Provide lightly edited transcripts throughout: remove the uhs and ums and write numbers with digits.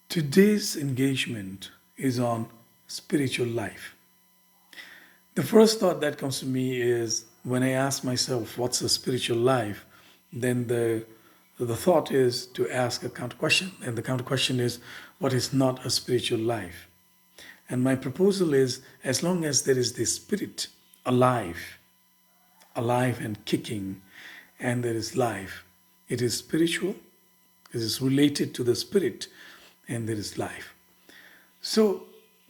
Today's engagement is on spiritual life. The first thought that comes to me is when I ask myself, what's a spiritual life? Then the thought is to ask a counter question. And the counter question is, what is not a spiritual life? And my proposal is as long as there is the spirit alive, alive and kicking, and there is life, it is spiritual, it is related to the spirit, and there is life. So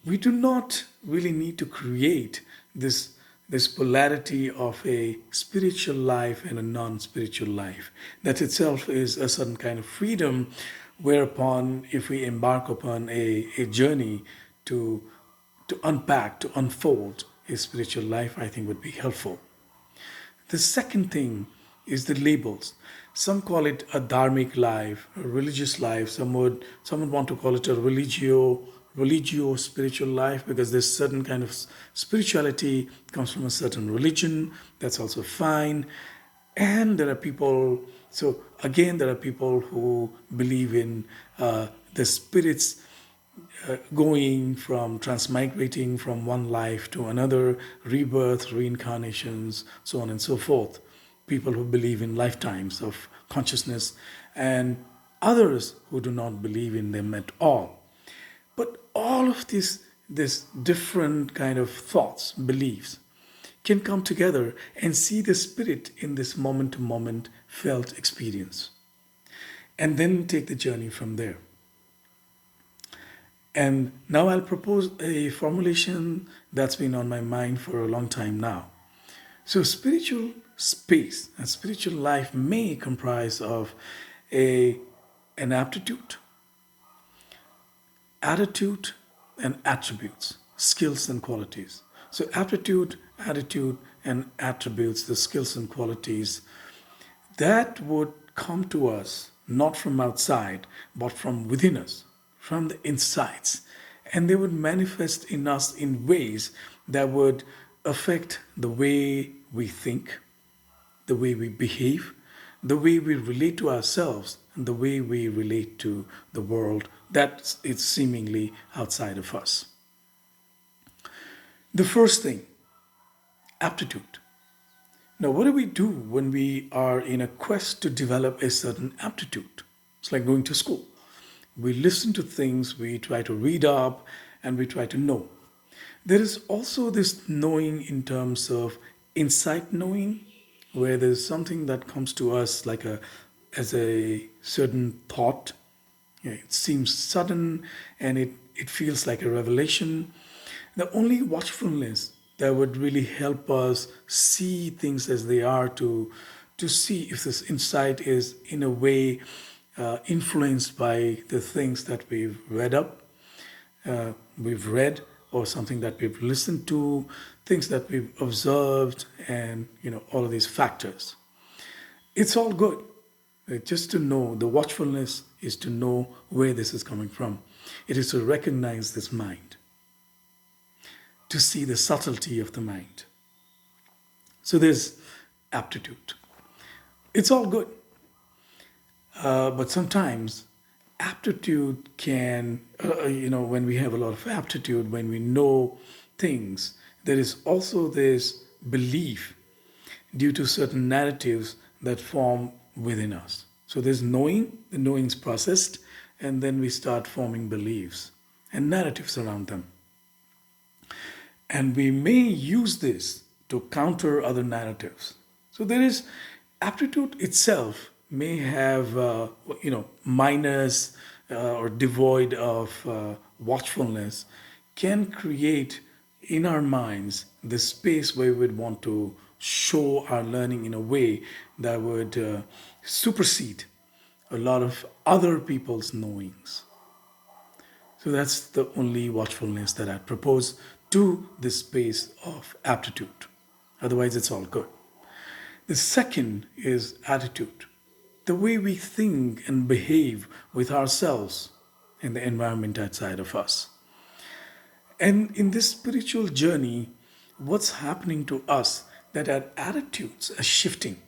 we do not really need to create this polarity of a spiritual life and a non-spiritual life. That itself is a certain kind of freedom, whereupon if we embark upon a journey to unpack, to unfold a spiritual life, I think would be helpful. The second thing is the labels. Some call it a dharmic life, a religious life. Some would want to call it a religio spiritual life because there's certain kind of spirituality comes from a certain religion. That's also fine. And there are people. So again, there are people who believe in the spirits going from transmigrating from one life to another, rebirth, reincarnations, so on and so forth. People who believe in lifetimes of consciousness, and others who do not believe in them at all. But all of this different kind of thoughts, beliefs, can come together and see the spirit in this moment to moment felt experience, and then take the journey from there. And now I'll propose a formulation that's been on my mind for a long time now. So, spiritual space and spiritual life may comprise of an aptitude, attitude, and attributes, skills and qualities. So, aptitude, attitude, and attributes, the skills and qualities that would come to us not from outside, but from within us, from the insides. And they would manifest in us in ways that would affect the way we think, the way we behave, the way we relate to ourselves, and the way we relate to the world that is seemingly outside of us. The first thing, aptitude. Now, what do we do when we are in a quest to develop a certain aptitude? It's like going to school. We listen to things, we try to read up, and we try to know. There is also this knowing in terms of insight knowing, where there's something that comes to us like as a certain thought. Yeah, it seems sudden and it feels like a revelation. The only watchfulness that would really help us see things as they are, to see if this insight is in a way influenced by the things that we've read, or something that we've listened to, things that we've observed, and all of these factors. It's all good. Just to know, the watchfulness is to know where this is coming from. It is to recognize this mind, to see the subtlety of the mind. So there's aptitude. It's all good. But sometimes aptitude can, when we have a lot of aptitude, when we know things, there is also this belief due to certain narratives that form within us. So there's knowing, the knowing's processed, and then we start forming beliefs and narratives around them. And we may use this to counter other narratives. So there is aptitude itself may have minus or devoid of watchfulness, can create in our minds the space where we would want to show our learning in a way that would supersede a lot of other people's knowings. So that's the only watchfulness that I propose to this space of aptitude. Otherwise, it's all good. The second is attitude, the way we think and behave with ourselves and the environment outside of us. And in this spiritual journey, what's happening to us that our attitudes are shifting.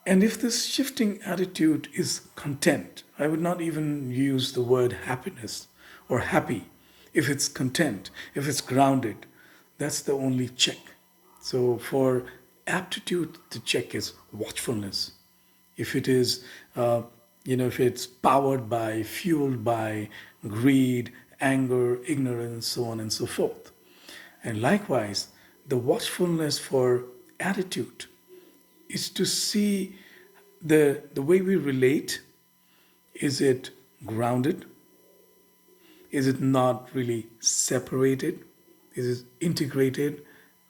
And if this shifting attitude is content, I would not even use the word happiness or happy. If it's content, if it's grounded, that's the only check. So for aptitude, the check is watchfulness. If it is, if it's powered by, fueled by greed, anger, ignorance, so on and so forth. And likewise, the watchfulness for attitude is to see the way we relate. Is it grounded? Is it not really separated? Is it integrated?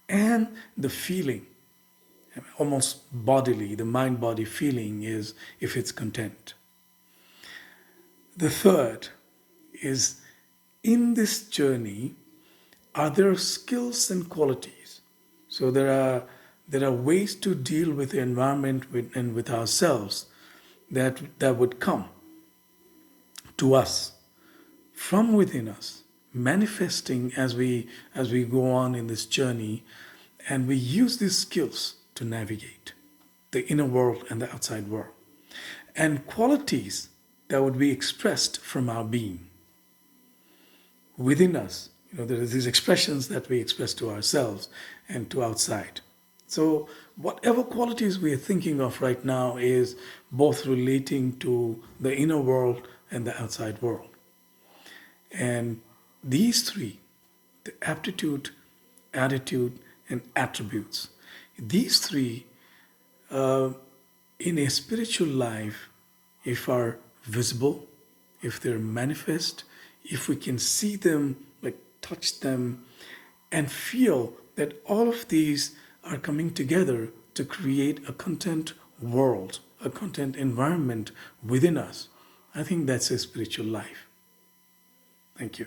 And the feeling, almost bodily, the mind body feeling is if it's content. The third is, in this journey, are there skills and qualities? So there are ways to deal with the environment and with ourselves that would come to us from within us, manifesting as we go on in this journey, and we use these skills to navigate the inner world and the outside world, and qualities that would be expressed from our being within us. There are these expressions that we express to ourselves and to outside. So whatever qualities we are thinking of right now is both relating to the inner world and the outside world. And these three, the aptitude, attitude, and attributes, these three in a spiritual life, if are visible, if they're manifest, if we can see them, like touch them, and feel that all of these are coming together to create a content world, a content environment within us, I think that's a spiritual life. Thank you.